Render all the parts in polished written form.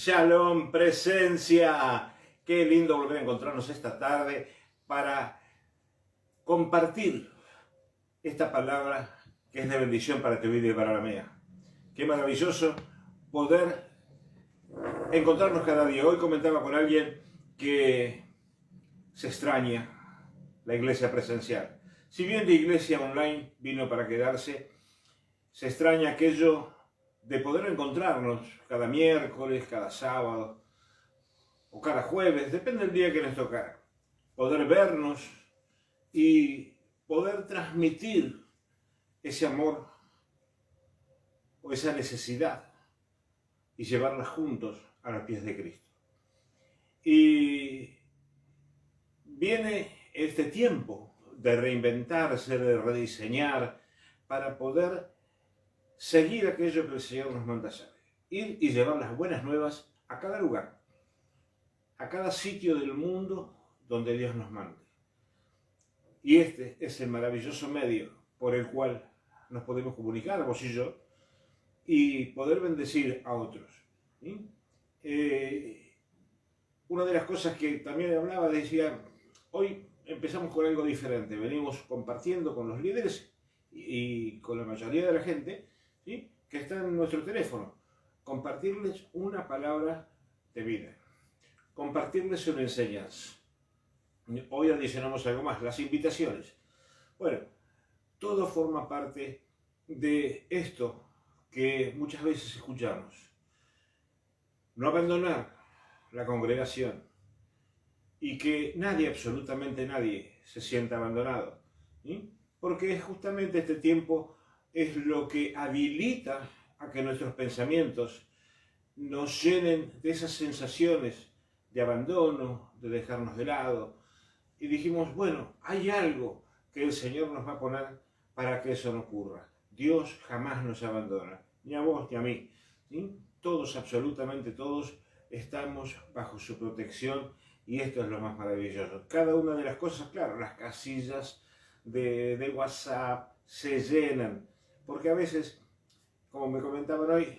Shalom, presencia. Qué lindo volver a encontrarnos esta tarde para compartir esta palabra que es de bendición para tu vida y para la mía. Qué maravilloso poder encontrarnos cada día. Hoy comentaba con alguien que se extraña la iglesia presencial. Si bien la iglesia online vino para quedarse, se extraña aquello de poder encontrarnos cada miércoles, cada sábado o cada jueves, depende del día que nos tocara. Poder vernos y poder transmitir ese amor o esa necesidad y llevarla juntos a los pies de Cristo. Y viene este tiempo de reinventarse, de rediseñar, para poder seguir aquello que el Señor nos manda hacer. Ir y llevar las buenas nuevas a cada lugar, a cada sitio del mundo donde Dios nos mande. Y este es el maravilloso medio por el cual nos podemos comunicar, vos y yo, y poder bendecir a otros. ¿Sí? Una de las cosas que también hablaba, decía, hoy empezamos con algo diferente, venimos compartiendo con los líderes y con la mayoría de la gente, ¿sí?, que está en nuestro teléfono, compartirles una palabra de vida, compartirles una enseñanza. Hoy adicionamos algo más, las invitaciones. Bueno, todo forma parte de esto que muchas veces escuchamos. No abandonar la congregación y que nadie, absolutamente nadie, se sienta abandonado, ¿sí? Porque justamente este tiempo es lo que habilita a que nuestros pensamientos nos llenen de esas sensaciones de abandono, de dejarnos de lado. Y dijimos, bueno, hay algo que el Señor nos va a poner para que eso no ocurra. Dios jamás nos abandona, ni a vos ni a mí, ¿sí? Todos, absolutamente todos, estamos bajo su protección y esto es lo más maravilloso. Cada una de las cosas, claro, las casillas de WhatsApp se llenan, porque a veces, como me comentaban hoy,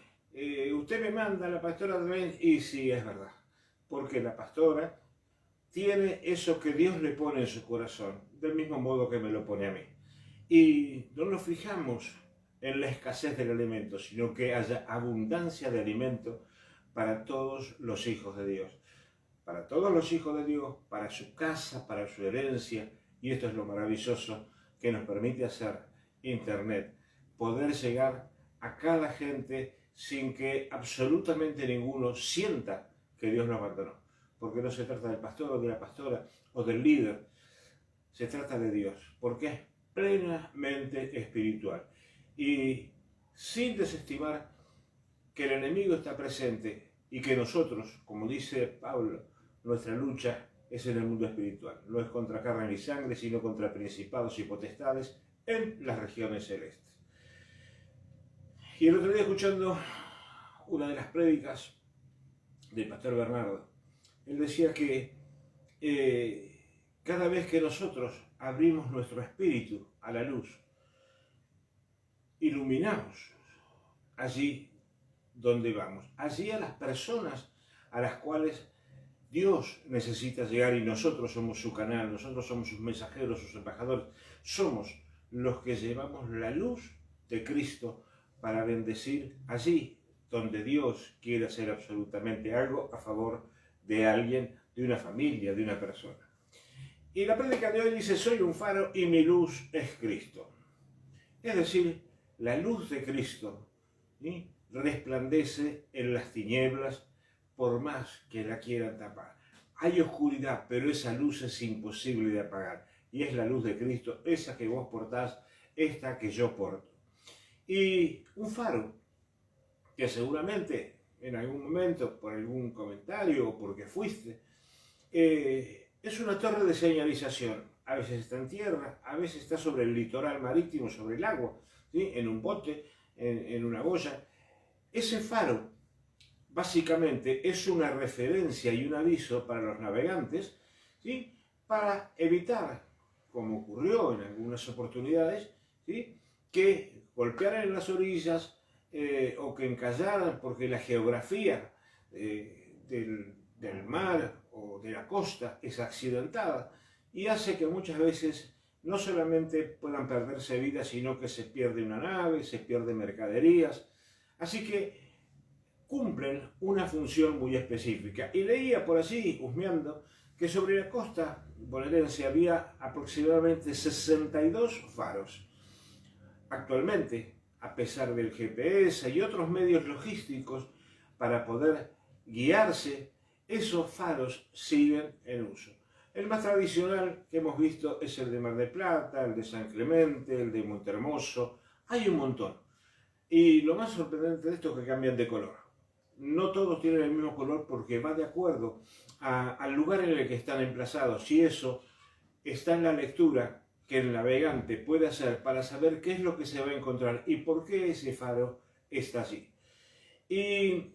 usted me manda a la pastora también, y sí, es verdad, porque la pastora tiene eso que Dios le pone en su corazón, del mismo modo que me lo pone a mí. Y no nos fijamos en la escasez del alimento, sino que haya abundancia de alimento para todos los hijos de Dios. Para todos los hijos de Dios, para su casa, para su herencia. Y esto es lo maravilloso que nos permite hacer Internet. Poder llegar a cada gente sin que absolutamente ninguno sienta que Dios lo abandonó. Porque no se trata del pastor o de la pastora o del líder. Se trata de Dios, porque es plenamente espiritual. Y sin desestimar que el enemigo está presente y que nosotros, como dice Pablo, nuestra lucha es en el mundo espiritual. No es contra carne ni sangre, sino contra principados y potestades en las regiones celestes. Y el otro día, escuchando una de las prédicas del pastor Bernardo, él decía que cada vez que nosotros abrimos nuestro espíritu a la luz, iluminamos allí donde vamos, allí a las personas a las cuales Dios necesita llegar, y nosotros somos su canal, nosotros somos sus mensajeros, sus embajadores, somos los que llevamos la luz de Cristo para bendecir allí donde Dios quiere hacer absolutamente algo a favor de alguien, de una familia, de una persona. Y la prédica de hoy dice, soy un faro y mi luz es Cristo. Es decir, la luz de Cristo, ¿sí?, resplandece en las tinieblas por más que la quieran tapar. Hay oscuridad, pero esa luz es imposible de apagar. Y es la luz de Cristo, esa que vos portás, esta que yo porto. Y un faro que seguramente en algún momento, por algún comentario o porque fuiste, es una torre de señalización. A veces está en tierra, a veces está sobre el litoral marítimo, sobre el agua, ¿sí?, en un bote, en una boya. Ese faro básicamente es una referencia y un aviso para los navegantes, ¿sí?, para evitar, como ocurrió en algunas oportunidades, ¿sí?, que golpearan en las orillas o que encallaran, porque la geografía del mar o de la costa es accidentada y hace que muchas veces no solamente puedan perderse vidas, sino que se pierde una nave, se pierden mercaderías. Así que cumplen una función muy específica. Y leía por allí, husmeando, que sobre la costa bonaerense había aproximadamente 62 faros. Actualmente, a pesar del GPS y otros medios logísticos para poder guiarse, esos faros siguen en uso. El más tradicional que hemos visto es el de Mar del Plata, el de San Clemente, el de Montehermoso. Hay un montón. Y lo más sorprendente de esto es que cambian de color. No todos tienen el mismo color porque va de acuerdo al lugar en el que están emplazados. Y eso está en la lectura que el navegante puede hacer para saber qué es lo que se va a encontrar y por qué ese faro está allí. Y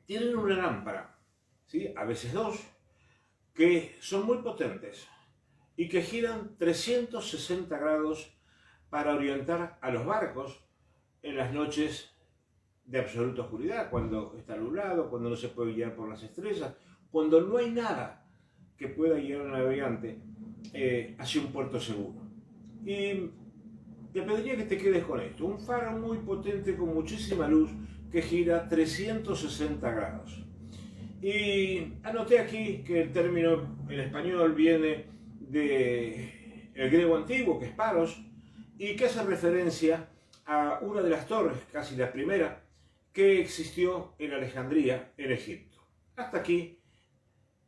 tienen una lámpara, ¿sí? A veces dos, que son muy potentes y que giran 360 grados para orientar a los barcos en las noches de absoluta oscuridad, cuando está nublado, cuando no se puede guiar por las estrellas, cuando no hay nada que pueda guiar al navegante hacia un puerto seguro. Y te pediría que te quedes con esto, un faro muy potente con muchísima luz que gira 360 grados. Y anoté aquí que el término en español viene del griego antiguo, que es paros, y que hace referencia a una de las torres, casi la primera, que existió en Alejandría, en Egipto. Hasta aquí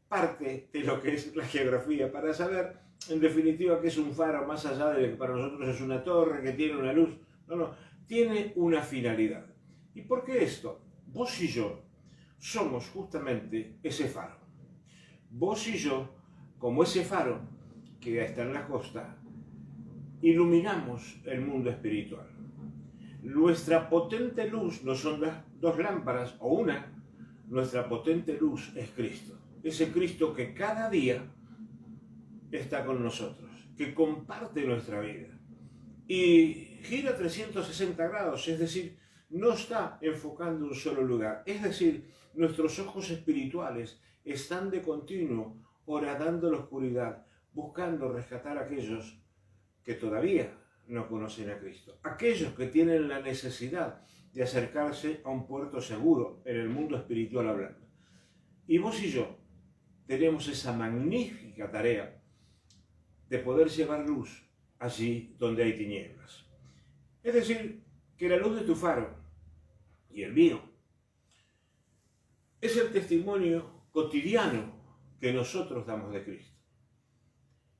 parte de lo que es la geografía, para saber en definitiva que es un faro, más allá de que para nosotros es una torre que tiene una luz. No, tiene una finalidad. ¿Y por qué esto? Vos y yo somos justamente ese faro. Vos y yo, como ese faro que está en la costa, iluminamos el mundo espiritual. Nuestra potente luz no son las dos lámparas o una, nuestra potente luz es Cristo. Ese Cristo que cada día está con nosotros, que comparte nuestra vida. Y gira 360 grados, es decir, no está enfocando un solo lugar. Es decir, nuestros ojos espirituales están de continuo horadando la oscuridad, buscando rescatar a aquellos que todavía no conocen a Cristo. Aquellos que tienen la necesidad de acercarse a un puerto seguro en el mundo espiritual hablando. Y vos y yo tenemos esa magnífica tarea de poder llevar luz allí donde hay tinieblas. Es decir, que la luz de tu faro y el mío es el testimonio cotidiano que nosotros damos de Cristo.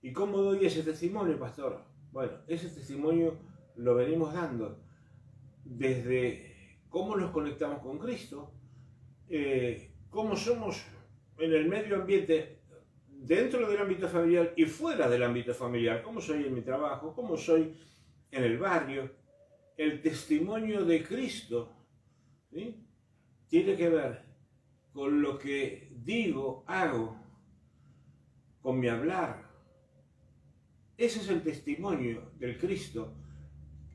¿Y cómo doy ese testimonio, pastor? Bueno, ese testimonio lo venimos dando desde cómo nos conectamos con Cristo, cómo somos en el medio ambiente, dentro del ámbito familiar y fuera del ámbito familiar, cómo soy en mi trabajo, cómo soy en el barrio. El testimonio de Cristo, ¿sí?, tiene que ver con lo que digo, hago, con mi hablar. Ese es el testimonio del Cristo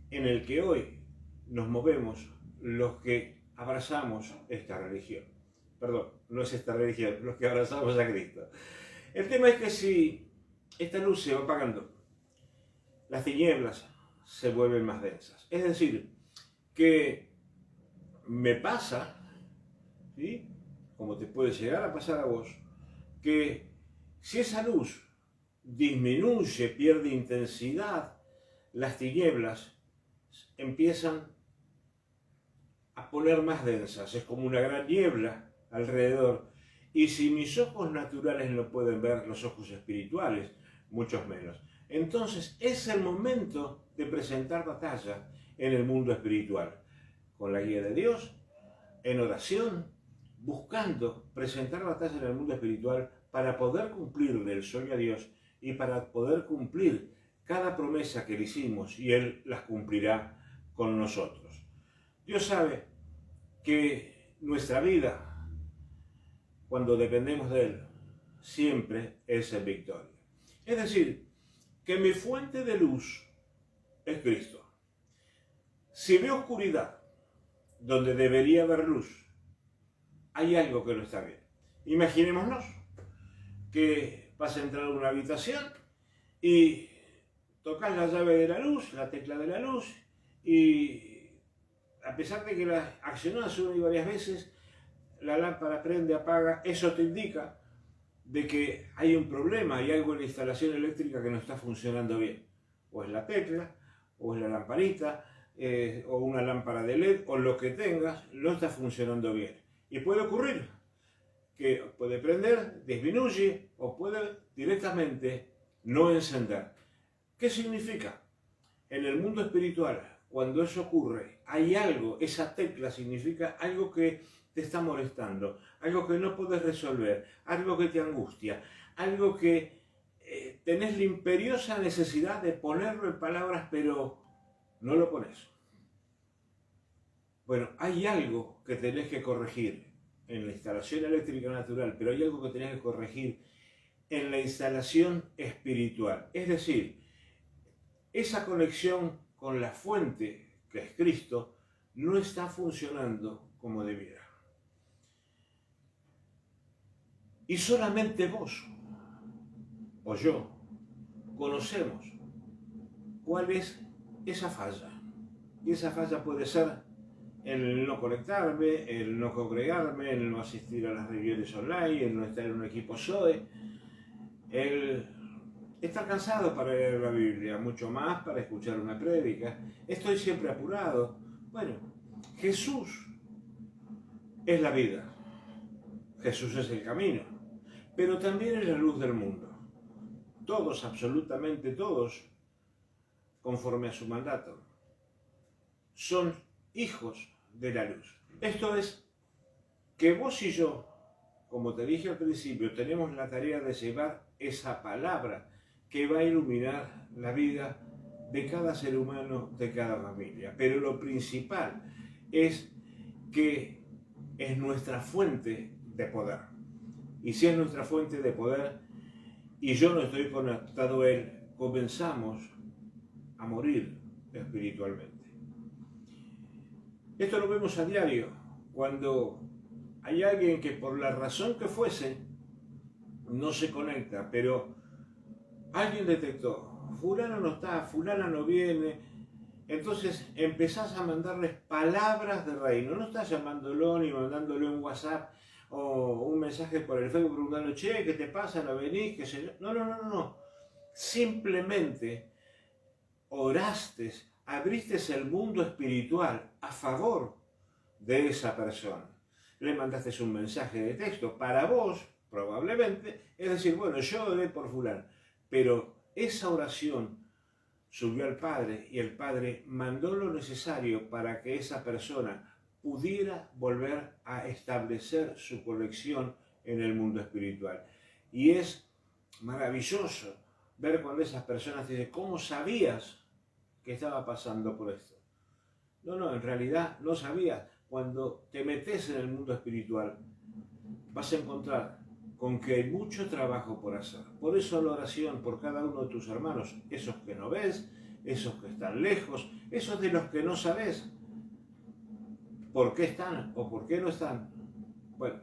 en el que hoy nos movemos los que abrazamos esta religión. Perdón, no es esta religión, los que abrazamos a Cristo. El tema es que si esta luz se va apagando, las tinieblas se vuelven más densas. Es decir, que me pasa, ¿sí?, como te puede llegar a pasar a vos, que si esa luz disminuye, pierde intensidad, las tinieblas empiezan a poner más densas. Es como una gran niebla alrededor. Y si mis ojos naturales no pueden ver, los ojos espirituales, muchos menos. Entonces es el momento de presentar batalla en el mundo espiritual, con la guía de Dios, en oración, buscando presentar batalla en el mundo espiritual para poder cumplirle el sueño a Dios y para poder cumplir cada promesa que le hicimos, y Él las cumplirá con nosotros. Dios sabe que nuestra vida, cuando dependemos de Él, siempre es en victoria. Es decir, que mi fuente de luz es Cristo. Si veo oscuridad donde debería haber luz, hay algo que no está bien. Imaginémonos que vas a entrar a una habitación y tocas la llave de la luz, la tecla de la luz, y a pesar de que la accionás una y varias veces, la lámpara prende, apaga. Eso te indica de que hay un problema, hay algo en la instalación eléctrica que no está funcionando bien. O es la tecla, o es la lamparita, o una lámpara de LED, o lo que tengas, no está funcionando bien. Y puede ocurrir que puede prender, disminuye, o puede directamente no encender. ¿Qué significa? En el mundo espiritual, cuando eso ocurre, hay algo, esa tecla significa algo que te está molestando, algo que no puedes resolver, algo que te angustia, algo que tenés la imperiosa necesidad de ponerlo en palabras, pero no lo pones. Bueno, hay algo que tenés que corregir en la instalación eléctrica natural, pero hay algo que tenés que corregir en la instalación espiritual. Es decir, esa conexión con la fuente, que es Cristo, no está funcionando como debiera. Y solamente vos o yo conocemos cuál es esa falla. Y esa falla puede ser el no conectarme, el no congregarme, el no asistir a las reuniones online, el no estar en un equipo SOE, el estar cansado para leer la Biblia, mucho más para escuchar una prédica. Estoy siempre apurado. Bueno, Jesús es la vida. Jesús es el camino. Pero también es la luz del mundo. Todos, absolutamente todos, conforme a su mandato, son hijos de la luz. Esto es que vos y yo, como te dije al principio, tenemos la tarea de llevar esa palabra que va a iluminar la vida de cada ser humano, de cada familia. Pero lo principal es que es nuestra fuente de poder. Y si es nuestra fuente de poder y yo no estoy conectado a él, comenzamos a morir espiritualmente. Esto lo vemos a diario, cuando hay alguien que por la razón que fuese no se conecta, pero alguien detectó, fulano no está, fulana no viene, entonces empezás a mandarles palabras de reino, no estás llamándolo ni mandándole un WhatsApp o un mensaje por el Facebook preguntando, che, ¿qué te pasa? ¿No venís? ¿Qué sé yo? No. Simplemente oraste, abriste el mundo espiritual a favor de esa persona. Le mandaste un mensaje de texto para vos, probablemente, es decir, bueno, yo oré por fulano, pero esa oración subió al Padre y el Padre mandó lo necesario para que esa persona pudiera volver a establecer su conexión en el mundo espiritual. Y es maravilloso ver cuando esas personas dicen, ¿cómo sabías que estaba pasando por esto? No, en realidad no sabías. Cuando te metes en el mundo espiritual, vas a encontrar con que hay mucho trabajo por hacer. Por eso la oración por cada uno de tus hermanos, esos que no ves, esos que están lejos, esos de los que no sabes por qué están o por qué no están. Bueno,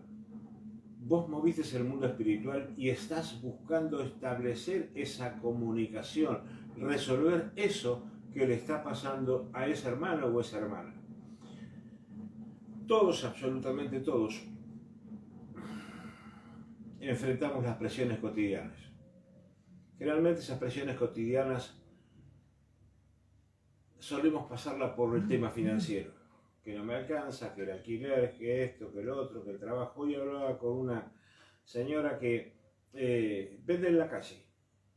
vos moviste el mundo espiritual y estás buscando establecer esa comunicación, resolver eso que le está pasando a ese hermano o esa hermana. Todos, absolutamente todos, enfrentamos las presiones cotidianas. Generalmente esas presiones cotidianas solemos pasarlas por el tema financiero, que no me alcanza, que el alquiler, que esto, que el otro, que el trabajo. Hoy hablaba con una señora que vende en la calle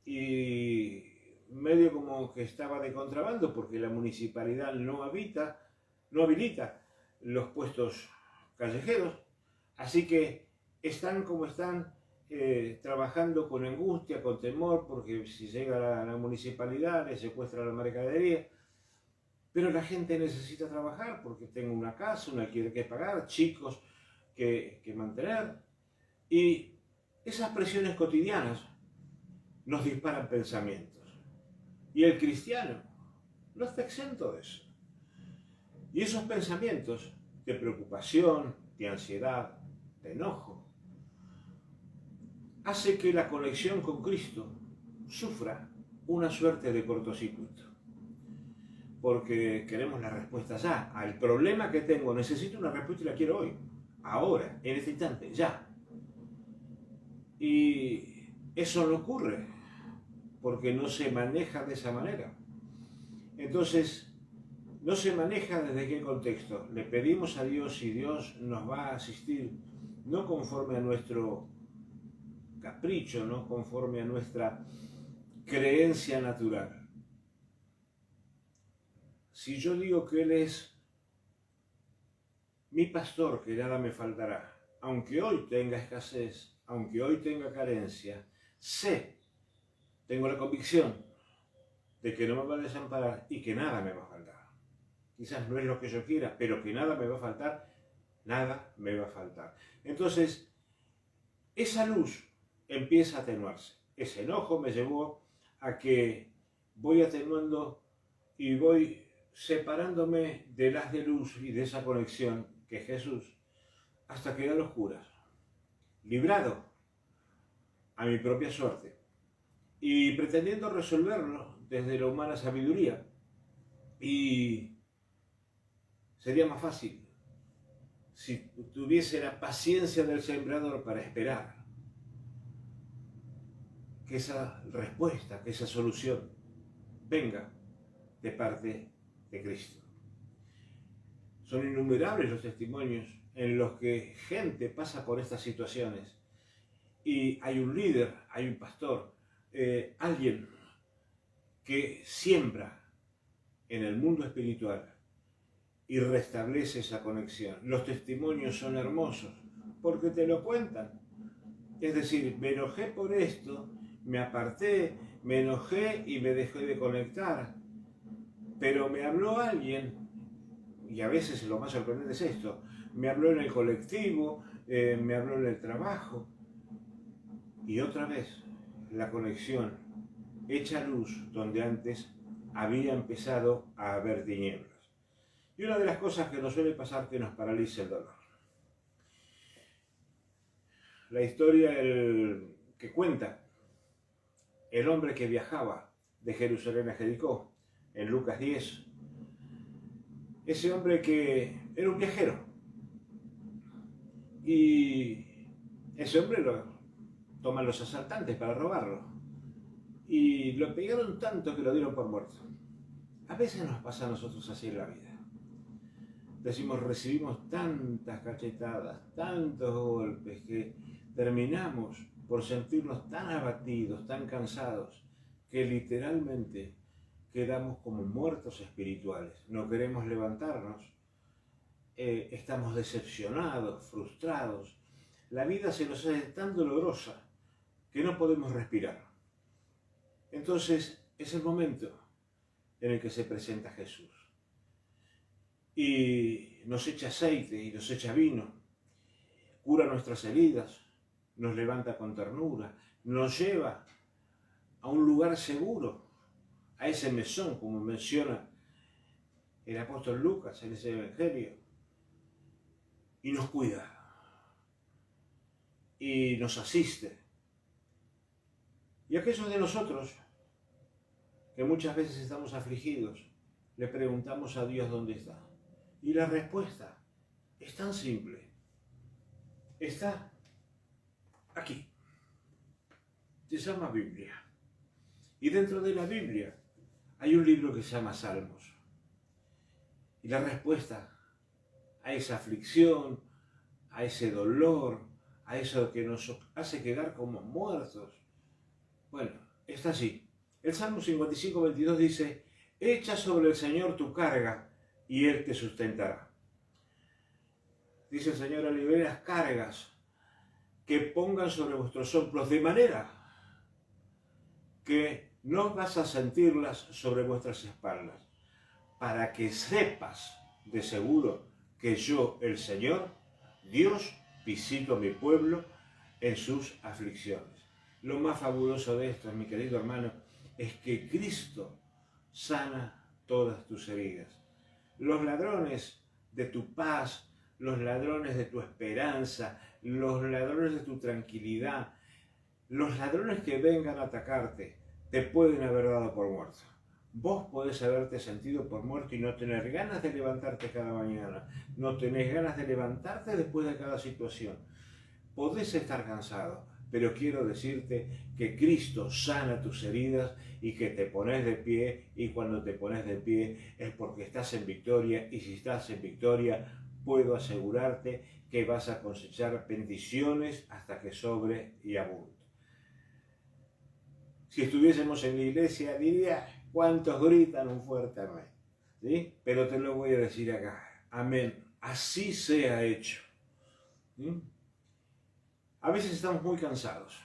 y medio como que estaba de contrabando porque la municipalidad no habilita los puestos callejeros, así que están como están, trabajando con angustia, con temor, porque si llega a la municipalidad le secuestra la mercadería. Pero la gente necesita trabajar porque tengo una casa, un alquiler que pagar, chicos que mantener. Y esas presiones cotidianas nos disparan pensamientos. Y el cristiano no está exento de eso. Y esos pensamientos de preocupación, de ansiedad, de enojo, hace que la conexión con Cristo sufra una suerte de cortocircuito. Porque queremos la respuesta ya. Al problema que tengo necesito una respuesta y la quiero hoy, ahora, en este instante, ya. Y eso no ocurre porque no se maneja de esa manera. Entonces, no se maneja desde qué contexto. Le pedimos a Dios y Dios nos va a asistir, no conforme a nuestro capricho, no conforme a nuestra creencia natural. Si yo digo que Él es mi pastor, que nada me faltará, aunque hoy tenga escasez, aunque hoy tenga carencia, tengo la convicción de que no me va a desamparar y que nada me va a faltar. Quizás no es lo que yo quiera, pero que nada me va a faltar, nada me va a faltar. Entonces, esa luz empieza a atenuarse. Ese enojo me llevó a que voy atenuando y voy separándome del haz de luz y de esa conexión que es Jesús, hasta quedar a oscuras, librado a mi propia suerte y pretendiendo resolverlo desde la humana sabiduría. Y sería más fácil si tuviese la paciencia del sembrador para esperar que esa respuesta, que esa solución venga de parte de Cristo. Son innumerables los testimonios en los que gente pasa por estas situaciones y hay un líder, hay un pastor, alguien que siembra en el mundo espiritual y restablece esa conexión. Los testimonios son hermosos porque te lo cuentan. Es decir, me enojé por esto, me aparté, me enojé y me dejé de conectar, pero me habló alguien, y a veces lo más sorprendente es esto, me habló en el colectivo, me habló en el trabajo, y otra vez la conexión hecha luz donde antes había empezado a haber tinieblas. Y una de las cosas que nos suele pasar es que nos paraliza el dolor. La historia que cuenta el hombre que viajaba de Jerusalén a Jericó, en Lucas 10, ese hombre que era un viajero, y ese hombre lo toman los asaltantes para robarlo, y lo pegaron tanto que lo dieron por muerto. A veces nos pasa a nosotros así en la vida. Decimos, recibimos tantas cachetadas, tantos golpes, que terminamos por sentirnos tan abatidos, tan cansados, que literalmente quedamos como muertos espirituales. No queremos levantarnos, estamos decepcionados, frustrados. La vida se nos hace tan dolorosa que no podemos respirar. Entonces es el momento en el que se presenta Jesús. Y nos echa aceite y nos echa vino, cura nuestras heridas, nos levanta con ternura, nos lleva a un lugar seguro, a ese mesón, como menciona el apóstol Lucas en ese evangelio, y nos cuida, y nos asiste. Y aquellos de nosotros que muchas veces estamos afligidos, le preguntamos a Dios dónde está. Y la respuesta es tan simple. Está aquí. Se llama Biblia. Y dentro de la Biblia hay un libro que se llama Salmos. Y la respuesta a esa aflicción, a ese dolor, a eso que nos hace quedar como muertos, bueno, está allí. El Salmo 55:22 dice: echa sobre el Señor tu carga y Él te sustentará. Dice el Señor: aliviad las cargas que pongan sobre vuestros hombros, de manera que no vas a sentirlas sobre vuestras espaldas, para que sepas de seguro que yo, el Señor, Dios, visito a mi pueblo en sus aflicciones. Lo más fabuloso de esto, mi querido hermano, es que Cristo sana todas tus heridas. Los ladrones de tu paz, los ladrones de tu esperanza, los ladrones de tu tranquilidad, los ladrones que vengan a atacarte, te pueden haber dado por muerto. Vos podés haberte sentido por muerto y no tener ganas de levantarte cada mañana, no tenés ganas de levantarte después de cada situación. Podés estar cansado, pero quiero decirte que Cristo sana tus heridas y que te pones de pie, y cuando te pones de pie es porque estás en victoria, y si estás en victoria puedo asegurarte que vas a cosechar bendiciones hasta que sobre y abunde. Si estuviésemos en la iglesia diría, ¿cuántos gritan un fuerte amén? ¿Sí? Pero te lo voy a decir acá, amén, así sea hecho. ¿Sí? A veces estamos muy cansados.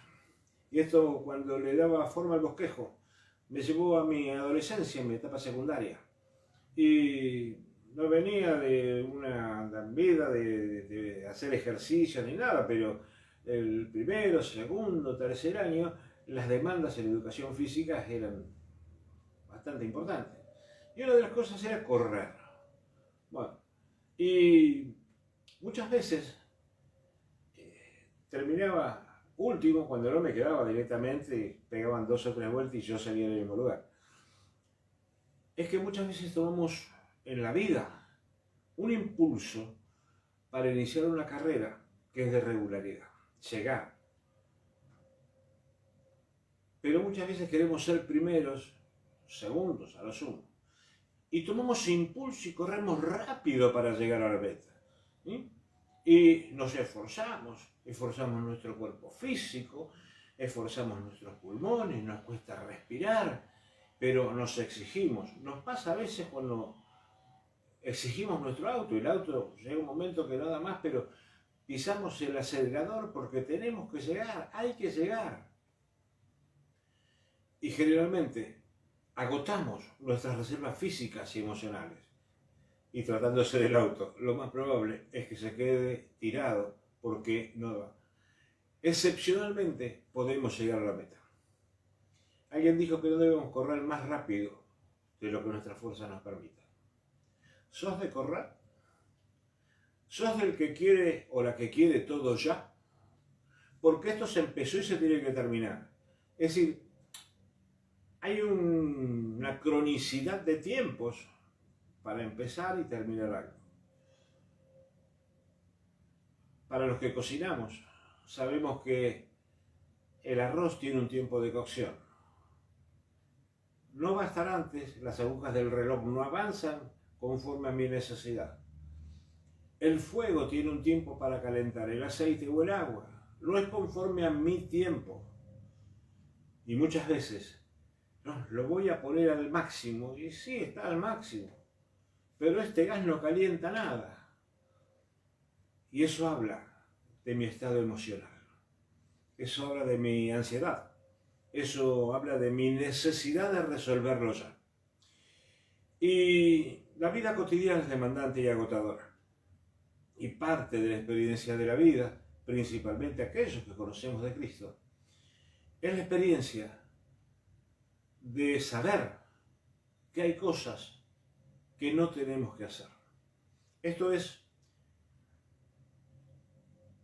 Y esto, cuando le daba forma al bosquejo, me llevó a mi adolescencia, en mi etapa secundaria. Y no venía de una vida de hacer ejercicio ni nada, pero el primero, segundo, tercer año, las demandas en educación física eran bastante importantes. Y una de las cosas era correr. Bueno, y muchas veces terminaba último cuando no me quedaba directamente, pegaban 2 o 3 vueltas y yo salía del mismo lugar. Es que muchas veces tomamos en la vida un impulso para iniciar una carrera que es de regularidad, llegar. Pero muchas veces queremos ser primeros, segundos a lo sumo. Y tomamos impulso y corremos rápido para llegar a la meta. ¿Sí? Y nos esforzamos nuestro cuerpo físico, esforzamos nuestros pulmones, nos cuesta respirar, pero nos exigimos. Nos pasa a veces cuando exigimos nuestro auto, y el auto llega un momento que nada más, pero pisamos el acelerador porque tenemos que llegar, hay que llegar. Y generalmente agotamos nuestras reservas físicas y emocionales. Y tratándose del auto, lo más probable es que se quede tirado porque no va. Excepcionalmente podemos llegar a la meta. Alguien dijo que no debemos correr más rápido de lo que nuestra fuerza nos permita. ¿Sos de correr? ¿Sos del que quiere o la que quiere todo ya? Porque esto se empezó y se tiene que terminar. Es decir, hay una cronicidad de tiempos para empezar y terminar algo. Para los que cocinamos, sabemos que el arroz tiene un tiempo de cocción. No va a estar antes, las agujas del reloj no avanzan conforme a mi necesidad. El fuego tiene un tiempo para calentar el aceite o el agua. No es conforme a mi tiempo. Y muchas veces, no, lo voy a poner al máximo. Y sí, está al máximo. Pero este gas no calienta nada. Y eso habla de mi estado emocional. Eso habla de mi ansiedad. Eso habla de mi necesidad de resolverlo ya. Y la vida cotidiana es demandante y agotadora. Y parte de la experiencia de la vida, principalmente aquellos que conocemos de Cristo, es la experiencia de saber que hay cosas que no tenemos que hacer. Esto es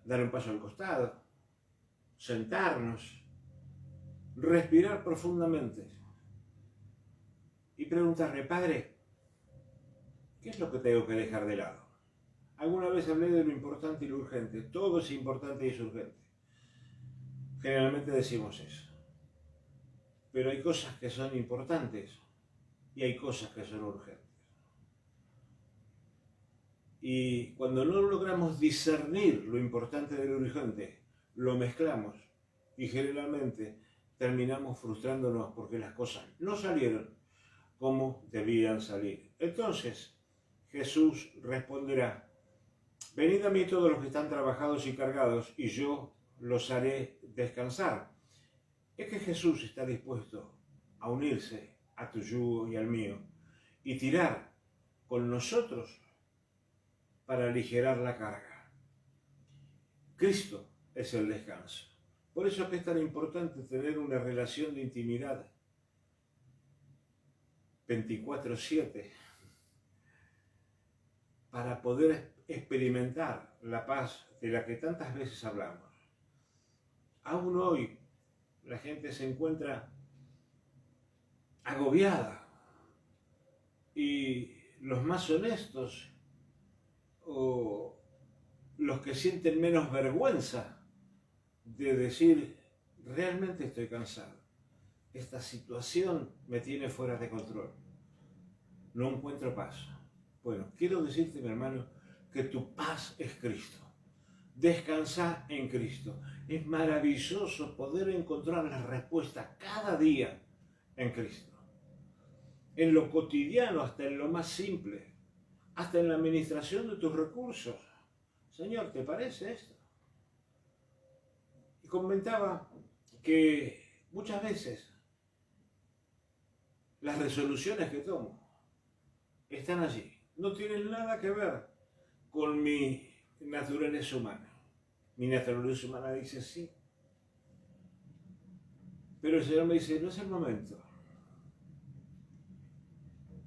dar un paso al costado, sentarnos, respirar profundamente y preguntarle, Padre, ¿qué es lo que tengo que dejar de lado? Alguna vez hablé de lo importante y lo urgente. Todo es importante y es urgente. Generalmente decimos eso. Pero hay cosas que son importantes y hay cosas que son urgentes. Y cuando no logramos discernir lo importante de lo urgente, lo mezclamos y generalmente terminamos frustrándonos porque las cosas no salieron como debían salir. Entonces Jesús responderá, venid a mí todos los que están trabajados y cargados y yo los haré descansar. Es que Jesús está dispuesto a unirse a tu yugo y al mío y tirar con nosotros para aligerar la carga. Cristo es el descanso. Por eso es que es tan importante tener una relación de intimidad 24/7 para poder experimentar la paz de la que tantas veces hablamos. Aún hoy la gente se encuentra agobiada y los más honestos o los que sienten menos vergüenza de decir, realmente estoy cansado, esta situación me tiene fuera de control, no encuentro paz. Bueno, quiero decirte, mi hermano, que tu paz es Cristo. Descansa en Cristo. Es maravilloso poder encontrar la respuesta cada día en Cristo. En lo cotidiano, hasta en lo más simple, hasta en la administración de tus recursos. Señor, ¿te parece esto? Y comentaba que muchas veces las resoluciones que tomo están allí. No tienen nada que ver con mi naturaleza humana. Mi naturaleza humana dice sí. Pero el Señor me dice, no es el momento.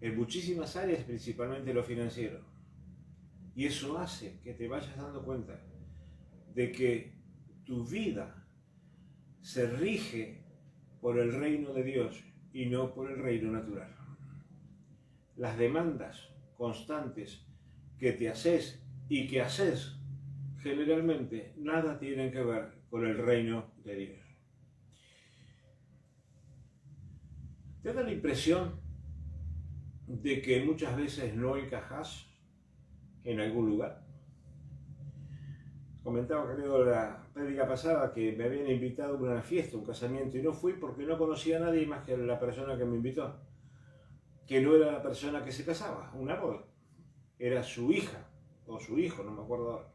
En muchísimas áreas, principalmente lo financiero. Y eso hace que te vayas dando cuenta de que tu vida se rige por el reino de Dios y no por el reino natural. Las demandas constantes que te haces y que haces generalmente nada tienen que ver con el reino de Dios. ¿Te da la impresión de que muchas veces no encajas en algún lugar? Comentaba, creo, la prédica pasada que me habían invitado a una fiesta, un casamiento, y no fui porque no conocía a nadie más que la persona que me invitó, que no era la persona que se casaba, una boda, era su hija o su hijo, no me acuerdo ahora.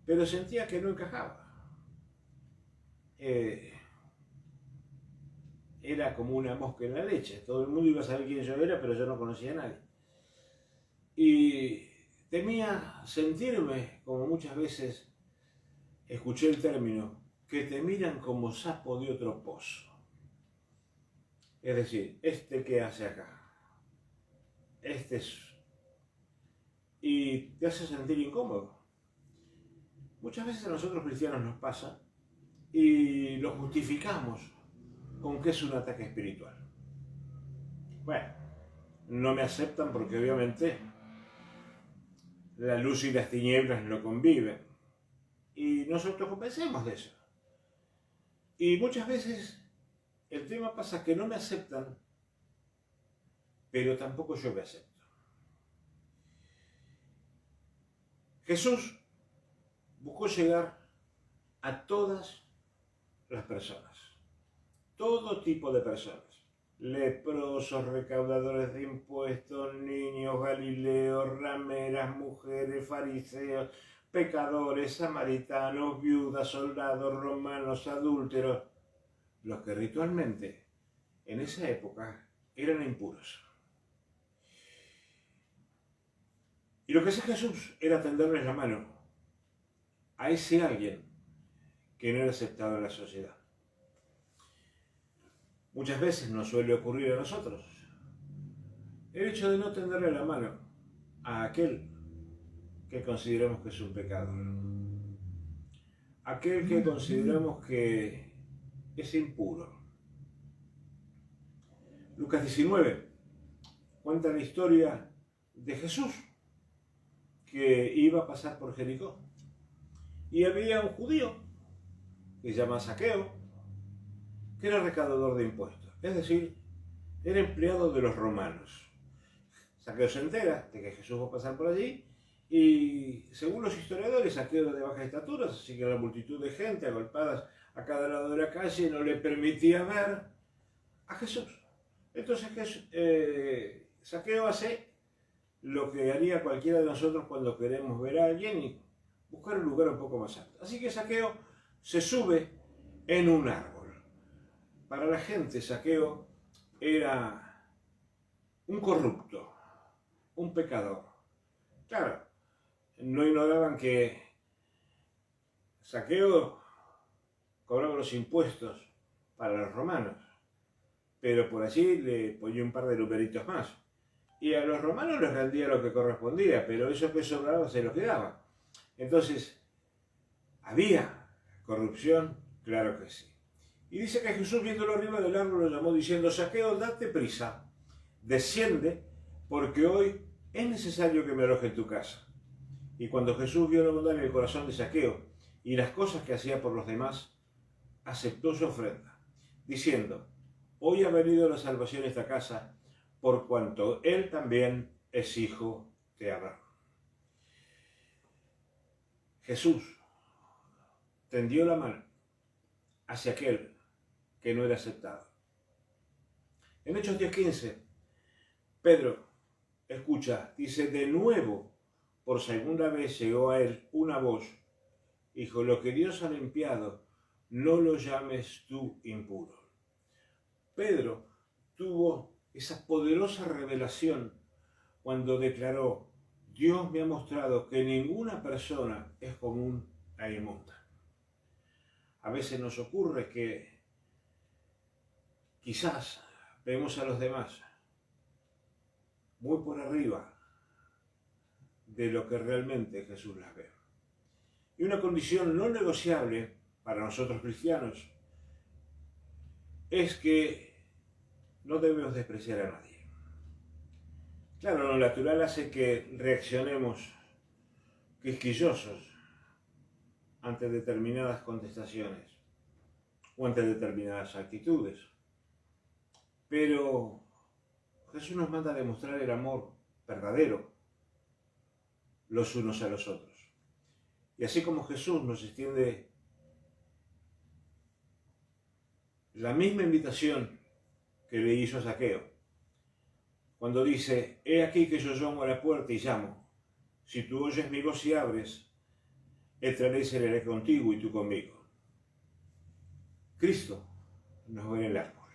Pero sentía que no encajaba. Era como una mosca en la leche. Todo el mundo iba a saber quién yo era, pero yo no conocía a nadie. Y temía sentirme, como muchas veces escuché el término, que te miran como sapo de otro pozo. Es decir, ¿qué hace acá? Y te hace sentir incómodo. Muchas veces a nosotros cristianos nos pasa y lo justificamos con que es un ataque espiritual. Bueno, no me aceptan porque obviamente la luz y las tinieblas no conviven. Y nosotros convencemos de eso. Y muchas veces el tema pasa que no me aceptan, pero tampoco yo me acepto. Jesús buscó llegar a todas las personas, todo tipo de personas, leprosos, recaudadores de impuestos, niños, galileos, rameras, mujeres, fariseos, pecadores, samaritanos, viudas, soldados, romanos, adúlteros, los que ritualmente en esa época eran impuros. Y lo que hacía Jesús era tenderles la mano a ese alguien que no era aceptado en la sociedad. Muchas veces nos suele ocurrir a nosotros el hecho de no tenderle la mano a aquel que consideramos que es un pecador, aquel que consideramos que es impuro. Lucas 19 cuenta la historia de Jesús que iba a pasar por Jericó y había un judío que se llama Zaqueo, que era recaudador de impuestos, es decir, era empleado de los romanos. Zaqueo se entera de que Jesús va a pasar por allí y, según los historiadores, Zaqueo era de baja estatura, así que la multitud de gente agolpadas a cada lado de la calle no le permitía ver a Jesús. Entonces Zaqueo hace lo que haría cualquiera de nosotros cuando queremos ver a alguien y buscar un lugar un poco más alto. Así que Zaqueo se sube en un árbol. Para la gente, Zaqueo era un corrupto, un pecador. Claro, no ignoraban que Zaqueo cobraba los impuestos para los romanos, pero por allí le ponía un par de numeritos más. y a los romanos les rendía lo que correspondía, pero eso que sobraba se lo quedaba. Entonces, ¿había corrupción? Claro que sí. Y dice que Jesús, viéndolo arriba del árbol, lo llamó diciendo: Zaqueo, date prisa, desciende, porque hoy es necesario que me aloje en tu casa. Y cuando Jesús vio la bondad en el corazón de Zaqueo y las cosas que hacía por los demás, aceptó su ofrenda, diciendo: hoy ha venido la salvación a esta casa, por cuanto él también es hijo de Abraham. Jesús tendió la mano hacia aquel que no era aceptado. En Hechos 10:15, Pedro escucha, dice: de nuevo, por segunda vez llegó a él una voz, dijo: lo que Dios ha limpiado, no lo llames tú impuro. Pedro tuvo esa poderosa revelación cuando declaró: Dios me ha mostrado que ninguna persona es común e inmunda. A veces nos ocurre que quizás vemos a los demás muy por arriba de lo que realmente Jesús las ve. Y una condición no negociable para nosotros cristianos es que no debemos despreciar a nadie. Claro, lo natural hace que reaccionemos quisquillosos ante determinadas contestaciones o ante determinadas actitudes. Pero Jesús nos manda a demostrar el amor verdadero los unos a los otros. Y así como Jesús nos extiende la misma invitación que le hizo a Zaqueo, cuando dice: he aquí que yo llamo a la puerta y llamo, si tú oyes mi voz y abres, entraré y seré contigo y tú conmigo. Cristo nos ve en el árbol.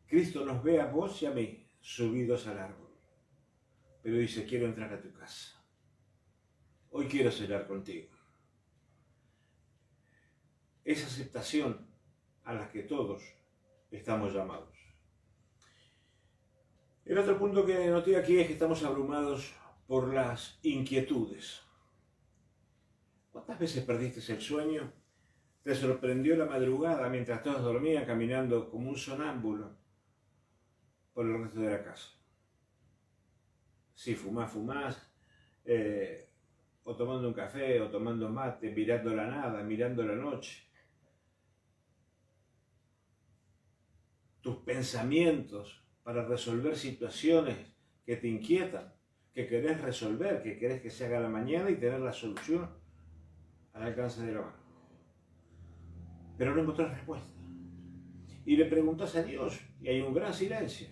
Cristo nos ve a vos y a mí subidos al árbol, pero dice: quiero entrar a tu casa. Hoy quiero cenar contigo. Esa aceptación a la que todos estamos llamados. El otro punto que noté aquí es que estamos abrumados por las inquietudes. ¿Cuántas veces perdiste el sueño? ¿Te sorprendió la madrugada mientras todos dormían, caminando como un sonámbulo por el resto de la casa? Si fumás, o tomando un café, o tomando mate, mirando la nada, mirando la noche. Tus pensamientos para resolver situaciones que te inquietan, que querés resolver, que querés que se haga la mañana y tener la solución al alcance de la mano. Pero no encontrás respuesta. Y le preguntás a Dios y hay un gran silencio.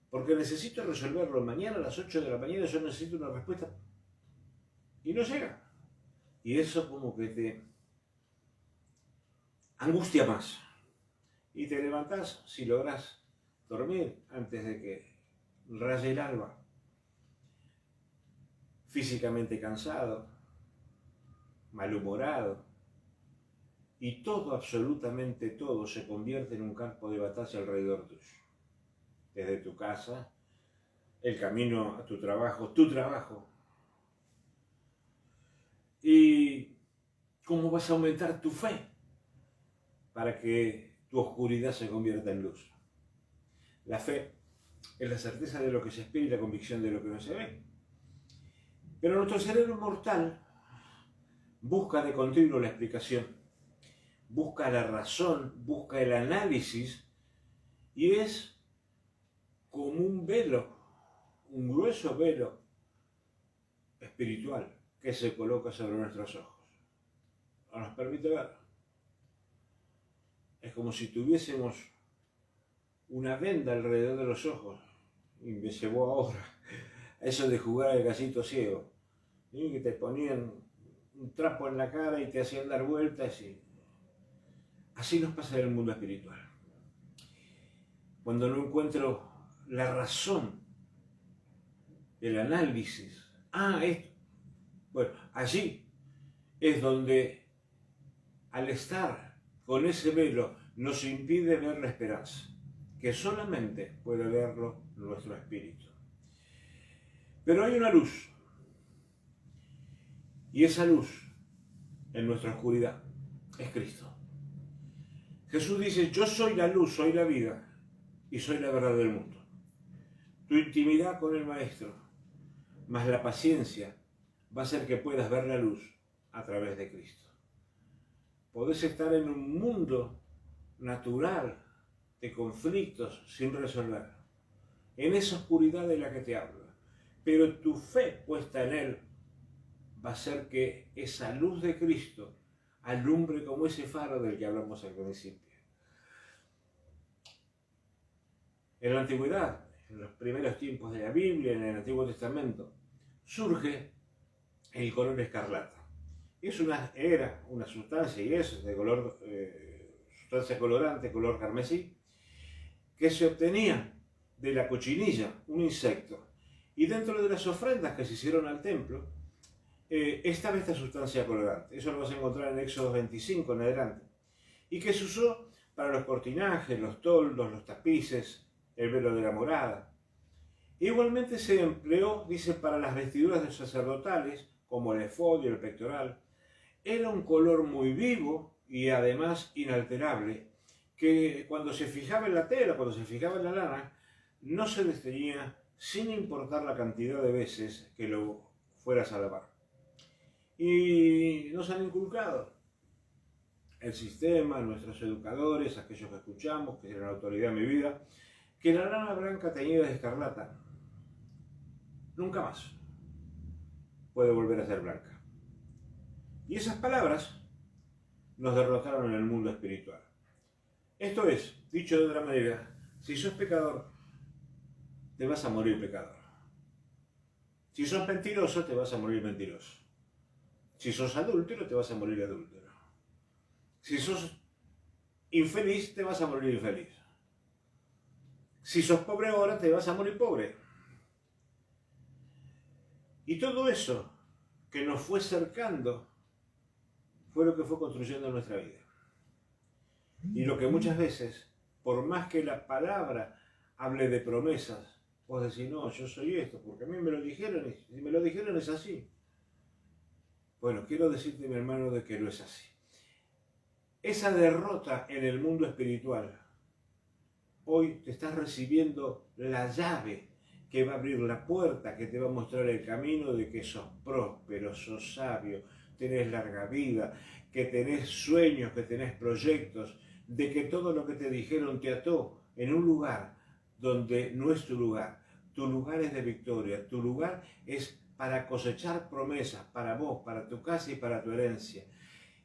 Porque necesito resolverlo mañana a las 8 de la mañana, yo necesito una respuesta. Y no llega. Y eso como que te angustia más. Y te levantás, si lográs dormir antes de que raye el alba, físicamente cansado, malhumorado, y todo, absolutamente todo, se convierte en un campo de batalla alrededor tuyo. Desde tu casa, el camino a tu trabajo. ¿Y cómo vas a aumentar tu fe para que tu oscuridad se convierta en luz? La fe es la certeza de lo que se espera y la convicción de lo que no se ve. Pero nuestro cerebro mortal busca de continuo la explicación, busca la razón, busca el análisis, y es como un velo, un grueso velo espiritual que se coloca sobre nuestros ojos. No nos permite ver. Es como si tuviésemos una venda alrededor de los ojos. Y me llevó ahora a eso de jugar al gallito ciego. ¿Sí? Que te ponían un trapo en la cara y te hacían dar vueltas. Y así nos pasa en el mundo espiritual. Cuando no encuentro la razón, el análisis. Esto. Bueno, allí es donde, al estar con ese velo, nos impide ver la esperanza. que solamente puede verlo nuestro espíritu. Pero hay una luz, y esa luz en nuestra oscuridad es Cristo. Jesús dice: yo soy la luz, soy la vida y soy la verdad del mundo. Tu intimidad con el Maestro, más la paciencia, va a hacer que puedas ver la luz a través de Cristo. Podés estar en un mundo natural de conflictos sin resolver, en esa oscuridad de la que te hablo, pero tu fe puesta en Él va a hacer que esa luz de Cristo alumbre como ese faro del que hablamos al principio. En la antigüedad, en los primeros tiempos de la Biblia, en el Antiguo Testamento, surge el color escarlata. Era una sustancia, y es de color, sustancia colorante, color carmesí, que se obtenía de la cochinilla, un insecto. Y dentro de las ofrendas que se hicieron al templo, estaba esta sustancia colorante. Eso lo vas a encontrar en Éxodo 25 en adelante. Y que se usó para los cortinajes, los toldos, los tapices, el velo de la morada. Igualmente se empleó, dice, para las vestiduras de sacerdotales, como el efod y el pectoral. Era un color muy vivo y además inalterable, que cuando se fijaba en la tela, cuando se fijaba en la lana, no se desteñía sin importar la cantidad de veces que lo fueras a lavar. Y nos han inculcado el sistema, nuestros educadores, aquellos que escuchamos, que tienen autoridad en mi vida, que la lana blanca teñida de escarlata nunca más puede volver a ser blanca. Y esas palabras nos derrotaron en el mundo espiritual. Esto es, dicho de otra manera, si sos pecador, te vas a morir pecador. Si sos mentiroso, te vas a morir mentiroso. Si sos adúltero, te vas a morir adúltero. Si sos infeliz, te vas a morir infeliz. Si sos pobre ahora, te vas a morir pobre. Y todo eso que nos fue cercando fue lo que fue construyendo nuestra vida. Y lo que muchas veces, por más que la palabra hable de promesas, vos decís: no, yo soy esto, porque a mí me lo dijeron, y si me lo dijeron es así. Bueno, quiero decirte, mi hermano, de que no es así. Esa derrota en el mundo espiritual, hoy te estás recibiendo la llave que va a abrir la puerta, que te va a mostrar el camino de que sos próspero, sos sabio, tenés larga vida, que tenés sueños, que tenés proyectos, de que todo lo que te dijeron te ató en un lugar donde no es tu lugar. Tu lugar es de victoria, tu lugar es para cosechar promesas para vos, para tu casa y para tu herencia.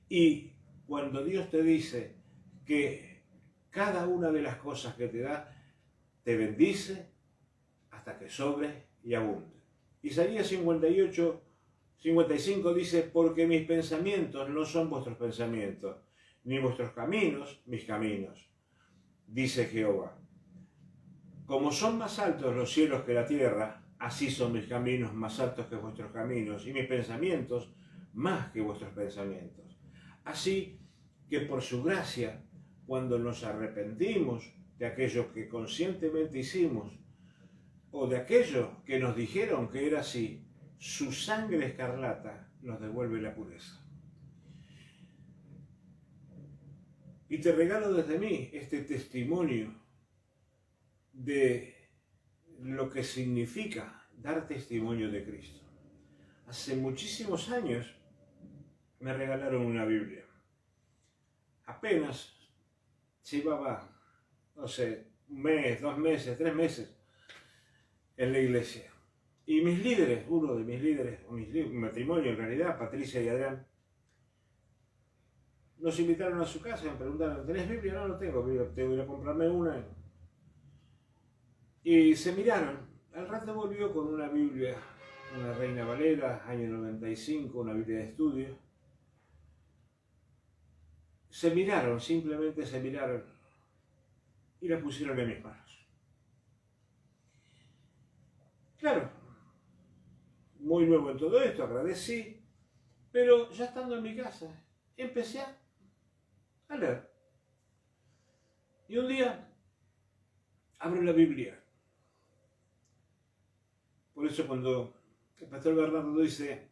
Y cuando Dios te dice que cada una de las cosas que te da, te bendice hasta que sobre y abunde. Isaías 55 dice: porque mis pensamientos no son vuestros pensamientos, ni vuestros caminos mis caminos, dice Jehová. Como son más altos los cielos que la tierra, así son mis caminos más altos que vuestros caminos, y mis pensamientos más que vuestros pensamientos. Así que por su gracia, cuando nos arrepentimos de aquello que conscientemente hicimos, o de aquello que nos dijeron que era así, su sangre escarlata nos devuelve la pureza. Y te regalo desde mí este testimonio de lo que significa dar testimonio de Cristo. Hace muchísimos años me regalaron una Biblia. Apenas llevaba, no sé, un mes, 2 meses, 3 meses en la iglesia. Y mis líderes, uno de mis líderes, un matrimonio en realidad, Patricia y Adrián, nos invitaron a su casa y me preguntaron: ¿tenés Biblia? No, no tengo Biblia, tengo que ir a comprarme una. Y se miraron. Al rato volvió con una Biblia, una Reina Valera, año 95, una Biblia de estudio. Se miraron, simplemente se miraron y la pusieron en mis manos. Claro, muy nuevo en todo esto, agradecí, pero ya estando en mi casa, empecé a leer. Y un día Abre la Biblia. Por eso cuando el pastor Bernardo dice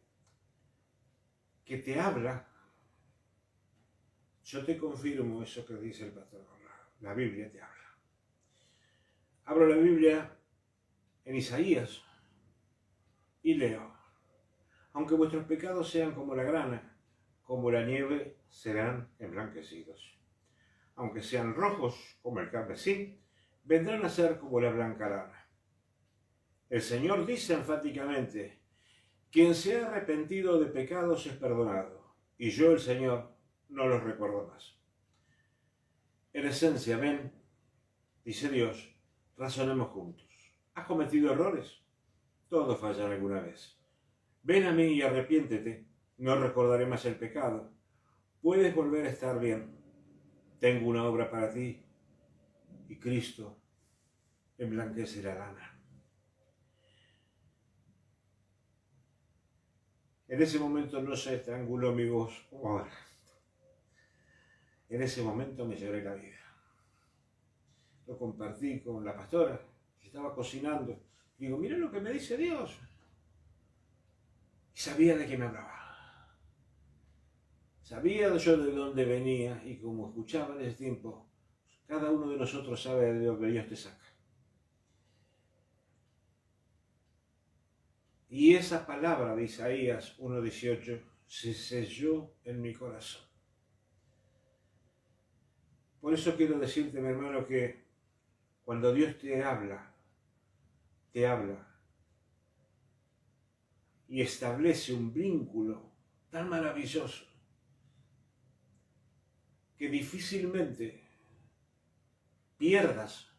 que te habla, yo te confirmo eso que dice el pastor Bernardo. La Biblia te habla. Abro la Biblia en Isaías y leo. Aunque vuestros pecados sean como la grana, como la nieve serán emblanquecidos. Aunque sean rojos como el carmesí, vendrán a ser como la blanca lana. El Señor dice enfáticamente, quien se ha arrepentido de pecados es perdonado, y yo, el Señor, no los recuerdo más. En esencia, ven, dice Dios, razonemos juntos. ¿Has cometido errores? Todos fallan alguna vez. Ven a mí y arrepiéntete, no recordaré más el pecado. Puedes volver a estar bien. Tengo una obra para ti, y Cristo emblanquece la lana. En ese momento no se estranguló mi voz como ahora. En ese momento me lloré la vida. Lo compartí con la pastora, que estaba cocinando. Digo, mira lo que me dice Dios. Y sabía de qué me hablaba. Sabía yo de dónde venía y como escuchaba en ese tiempo, cada uno de nosotros sabe de dónde Dios te saca. Y esa palabra de Isaías 1:18 se selló en mi corazón. Por eso quiero decirte, mi hermano, que cuando Dios te habla y establece un vínculo tan maravilloso que difícilmente pierdas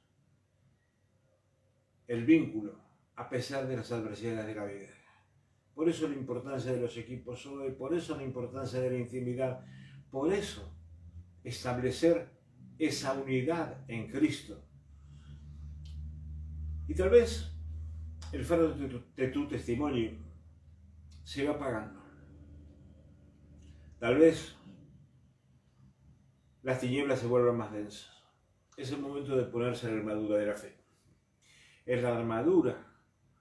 el vínculo a pesar de las adversidades de la vida. Por eso la importancia de los equipos hoy, por eso la importancia de la intimidad, por eso establecer esa unidad en Cristo. Y tal vez el faro de tu testimonio se va apagando. Tal vez las tinieblas se vuelvan más densas. Es el momento de ponerse la armadura de la fe. Es la armadura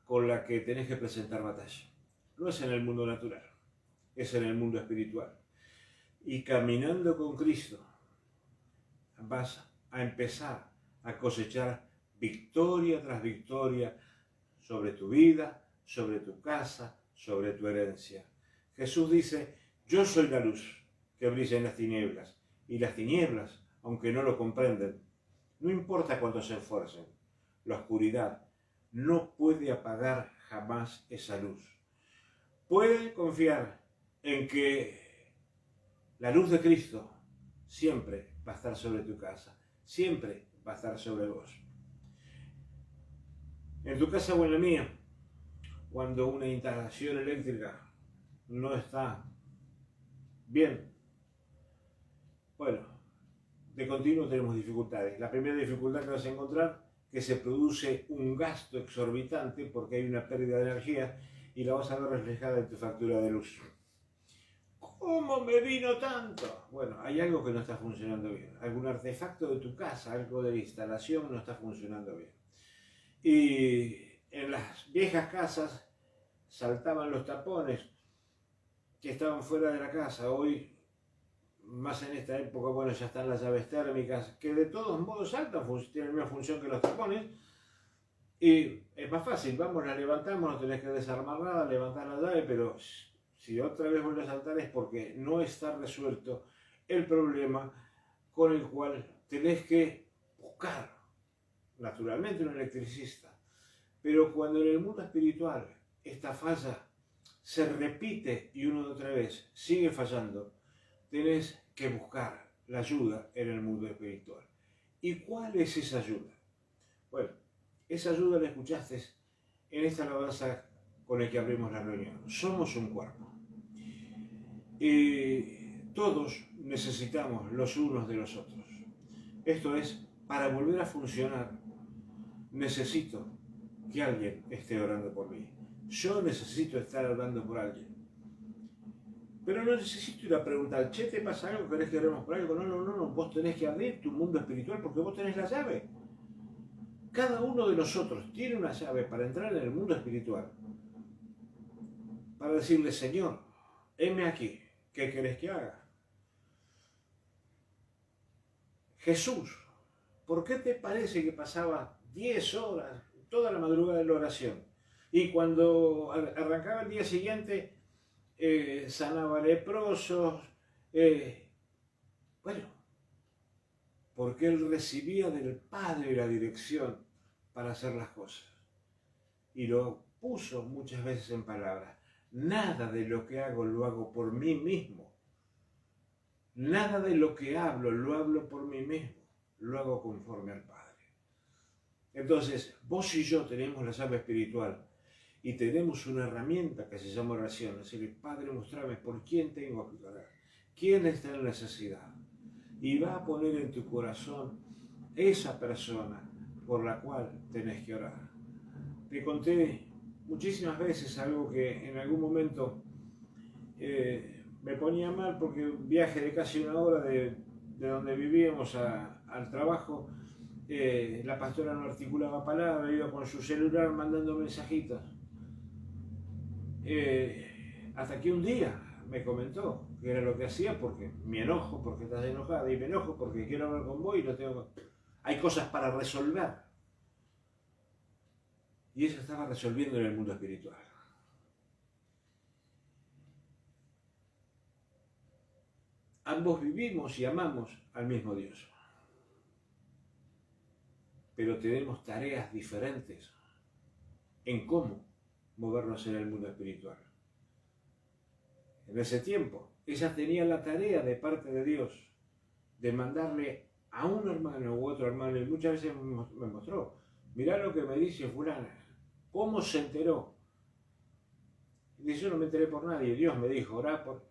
con la que tenés que presentar batalla. No es en el mundo natural, es en el mundo espiritual. Y caminando con Cristo vas a empezar a cosechar victoria tras victoria sobre tu vida, sobre tu casa, sobre tu herencia. Jesús dice, yo soy la luz que brilla en las tinieblas, y las tinieblas, aunque no lo comprenden, no importa cuánto se esfuercen, la oscuridad no puede apagar jamás esa luz. Pueden confiar en que la luz de Cristo siempre va a estar sobre tu casa, siempre va a estar sobre vos. En tu casa o en la mía, cuando una instalación eléctrica no está bien, bueno, de continuo tenemos dificultades. La primera dificultad que vas a encontrar que se produce un gasto exorbitante porque hay una pérdida de energía y la vas a ver reflejada en tu factura de luz. ¿Cómo me vino tanto? Bueno, hay algo que no está funcionando bien. Algún artefacto de tu casa, algo de la instalación no está funcionando bien. Y en las viejas casas saltaban los tapones que estaban fuera de la casa. Hoy, más en esta época, bueno, ya están las llaves térmicas, que de todos modos saltan, tienen la misma función que los tapones. Y es más fácil, vamos, la levantamos, no tenés que desarmar nada, levantar la llave, pero si otra vez vuelve a saltar es porque no está resuelto el problema con el cual tenés que buscar, naturalmente, un electricista. Pero cuando en el mundo espiritual esta falla se repite y una y otra vez sigue fallando, tenés que buscar la ayuda en el mundo espiritual. ¿Y cuál es esa ayuda? Bueno, esa ayuda la escuchaste en esta alabanza con la que abrimos la reunión. Somos un cuerpo. Y todos necesitamos los unos de los otros. Esto es, para volver a funcionar, necesito que alguien esté orando por mí. Yo necesito estar orando por alguien. Pero no necesito ir a preguntar, che, ¿te pasa algo? ¿Querés que oremos por algo? No. Vos tenés que abrir tu mundo espiritual porque vos tenés la llave. Cada uno de nosotros tiene una llave para entrar en el mundo espiritual. Para decirle, Señor, heme aquí, ¿qué querés que haga? Jesús, ¿por qué te parece que pasaba 10 horas, toda la madrugada en la oración? Y cuando arrancaba el día siguiente, sanaba leprosos. Bueno, porque él recibía del Padre la dirección para hacer las cosas. Y lo puso muchas veces en palabras. Nada de lo que hago lo hago por mí mismo. Nada de lo que hablo lo hablo por mí mismo. Lo hago conforme al Padre. Entonces, vos y yo tenemos la llave espiritual y tenemos una herramienta que se llama oración. Es decir, Padre, mostrame por quién tengo que orar. ¿Quién está en necesidad? Y va a poner en tu corazón esa persona por la cual tenés que orar. Te conté muchísimas veces algo que en algún momento me ponía mal, porque un viaje de casi una hora de donde vivíamos al trabajo, la pastora no articulaba palabra, iba con su celular mandando mensajitos. Hasta que un día me comentó que era lo que hacía porque me enojo, porque estás enojada, y me enojo porque quiero hablar con vos y no tengo... Hay cosas para resolver. Y eso estaba resolviendo en el mundo espiritual. Ambos vivimos y amamos al mismo Dios. Pero tenemos tareas diferentes en cómo movernos en el mundo espiritual. En ese tiempo, ella tenía la tarea de parte de Dios de mandarle a un hermano u otro hermano, y muchas veces me mostró, mirá lo que me dice fulana, cómo se enteró. Y dice, yo no me enteré por nadie, Dios me dijo, orá por...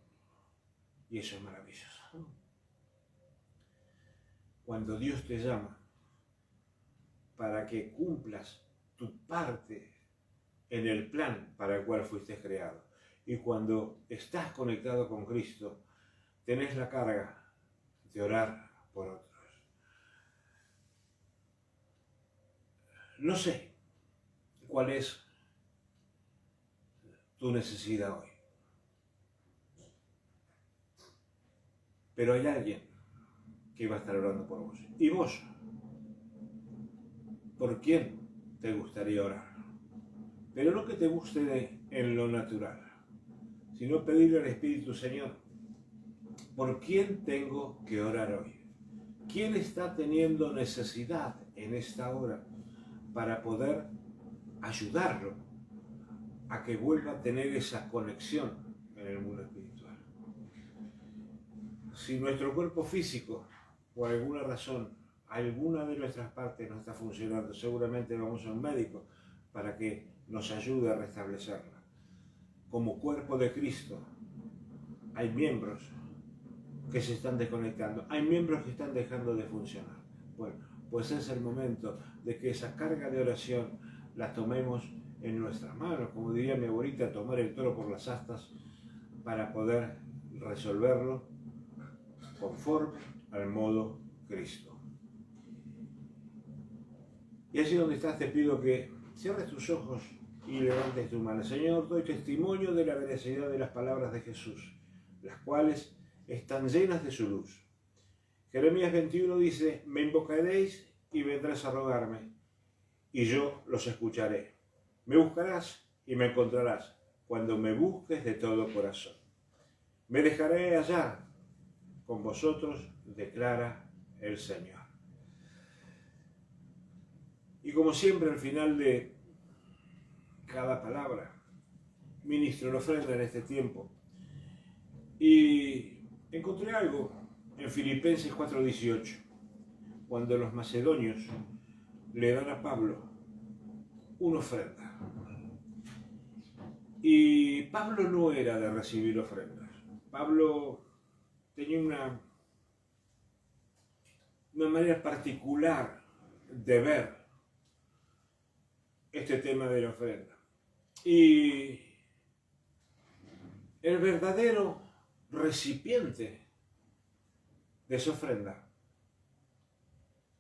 Y eso es maravilloso. Cuando Dios te llama para que cumplas tu parte en el plan para el cual fuiste creado, y cuando estás conectado con Cristo, tenés la carga de orar por otros. No sé cuál es tu necesidad hoy, pero hay alguien que va a estar orando por vos. ¿Y vos? ¿Por quién te gustaría orar? Pero no que te guste en lo natural, sino pedirle al Espíritu, Señor, ¿por quién tengo que orar hoy? ¿Quién está teniendo necesidad en esta hora para poder ayudarlo a que vuelva a tener esa conexión en el mundo espiritual? Si nuestro cuerpo físico, por alguna razón, alguna de nuestras partes no está funcionando, seguramente vamos a un médico para que nos ayude a restablecerla. Como cuerpo de Cristo, hay miembros que se están desconectando, hay miembros que están dejando de funcionar. Bueno, pues es el momento de que esa carga de oración la tomemos en nuestras manos, como diría mi abuelita, tomar el toro por las astas para poder resolverlo conforme al modo Cristo. Y allí donde estás te pido que cierres tus ojos y levantes tu mano. Señor, doy testimonio de la veracidad de las palabras de Jesús, las cuales están llenas de su luz. Jeremías 21 dice, me invocaréis y vendrás a rogarme, y yo los escucharé. Me buscarás y me encontrarás, cuando me busques de todo corazón. Me dejaré hallar con vosotros, declara el Señor. Y como siempre, al final de cada palabra, ministro la ofrenda en este tiempo. Y encontré algo en Filipenses 4:18, cuando los macedonios le dan a Pablo una ofrenda. Y Pablo no era de recibir ofrendas. Pablo tenía una manera particular de ver este tema de la ofrenda. Y el verdadero recipiente de esa ofrenda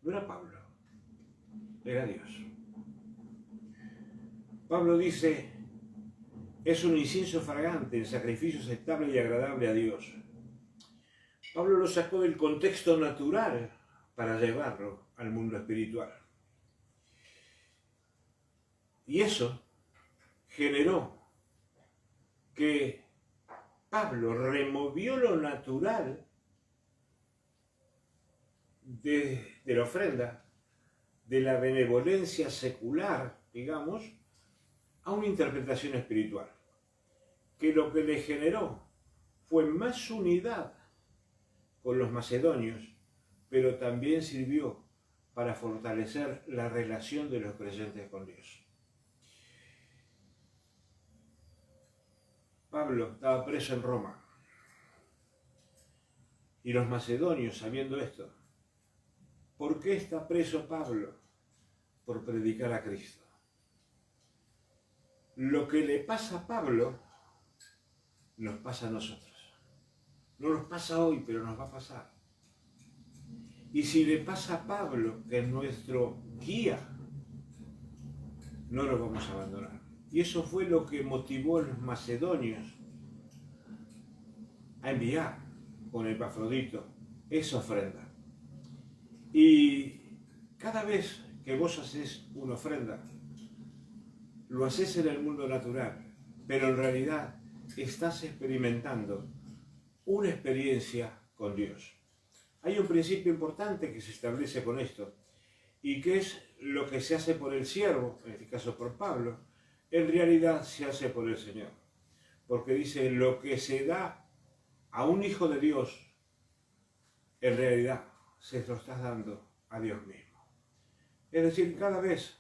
no era Pablo, era Dios. Pablo dice, es un incienso fragante, el sacrificio aceptable y agradable a Dios. Pablo lo sacó del contexto natural para llevarlo al mundo espiritual. Y eso generó que Pablo removió lo natural de la ofrenda, de la benevolencia secular, digamos, a una interpretación espiritual, que lo que le generó fue más unidad con los macedonios, pero también sirvió para fortalecer la relación de los creyentes con Dios. Pablo estaba preso en Roma, y los macedonios, sabiendo esto, ¿por qué está preso Pablo? Por predicar a Cristo. Lo que le pasa a Pablo nos pasa a nosotros. No nos pasa hoy, pero nos va a pasar. Y si le pasa a Pablo, que es nuestro guía, no lo vamos a abandonar. Y eso fue lo que motivó a los macedonios a enviar con Epafrodito esa ofrenda. Y cada vez que vos haces una ofrenda, lo haces en el mundo natural, pero en realidad estás experimentando una experiencia con Dios. Hay un principio importante que se establece con esto, y que es lo que se hace por el siervo, en este caso por Pablo, en realidad se hace por el Señor. Porque dice, lo que se da a un hijo de Dios, en realidad se lo estás dando a Dios mismo. Es decir, cada vez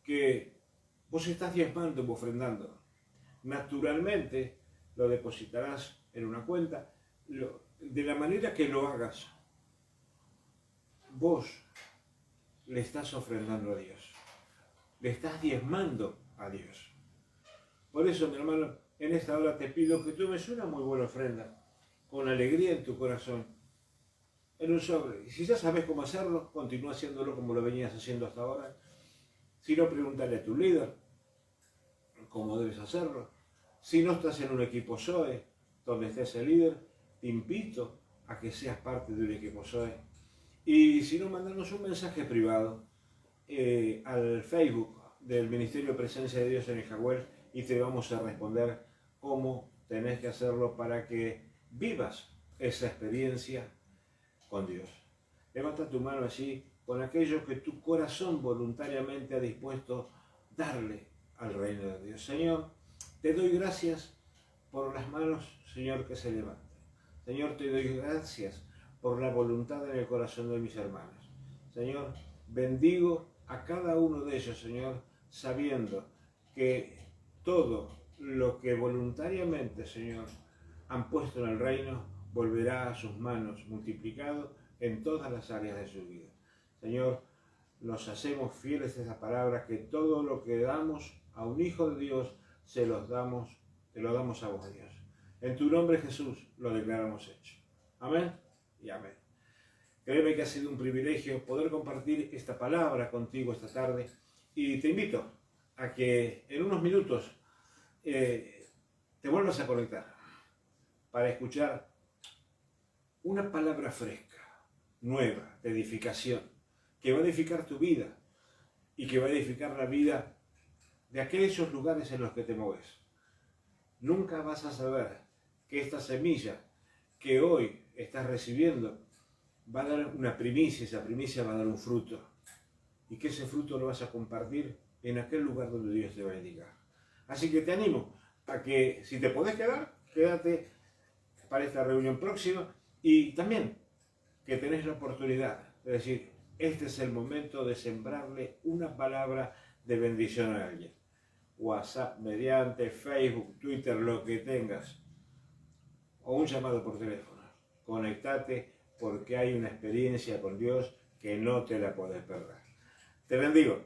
que vos estás diezmando o ofrendando, naturalmente lo depositarás en una cuenta. De la manera que lo hagas, vos le estás ofrendando a Dios, le estás diezmando a Dios. Por eso, mi hermano, en esta hora te pido que tomes una muy buena ofrenda, con alegría en tu corazón, en un sobre. Y si ya sabes cómo hacerlo, continúa haciéndolo como lo venías haciendo hasta ahora. Si no, pregúntale a tu líder cómo debes hacerlo. Si no estás en un equipo SOE, donde estés el líder, te invito a que seas parte de un equipo SOE. Y si no, mandanos un mensaje privado al Facebook del Ministerio Presencia de Dios en el Jagüel y te vamos a responder cómo tenés que hacerlo para que vivas esa experiencia con Dios. Levanta tu mano allí con aquello que tu corazón voluntariamente ha dispuesto darle al reino de Dios. Señor, te doy gracias por las manos, Señor, que se levantan. Señor, te doy gracias por la voluntad en el corazón de mis hermanos. Señor, bendigo a cada uno de ellos, Señor, sabiendo que todo lo que voluntariamente, Señor, han puesto en el reino, volverá a sus manos multiplicado en todas las áreas de su vida. Señor, nos hacemos fieles a esa palabra, que todo lo que damos a un hijo de Dios, te lo damos a vos, Dios. En tu nombre, Jesús, lo declaramos hecho. Amén y amén. Créeme que ha sido un privilegio poder compartir esta palabra contigo esta tarde, y te invito a que en unos minutos te vuelvas a conectar para escuchar una palabra fresca, nueva, de edificación, que va a edificar tu vida y que va a edificar la vida de aquellos lugares en los que te mueves. Nunca vas a saber que esta semilla que hoy estás recibiendo va a dar una primicia, esa primicia va a dar un fruto, y que ese fruto lo vas a compartir en aquel lugar donde Dios te va a indicar. Así que te animo a que, si te podés quedar, quédate para esta reunión próxima, y también que tenés la oportunidad de decir, este es el momento de sembrarle una palabra de bendición a alguien. WhatsApp mediante, Facebook, Twitter, lo que tengas, o un llamado por teléfono. Conectate, porque hay una experiencia con Dios que no te la podés perder. Te bendigo.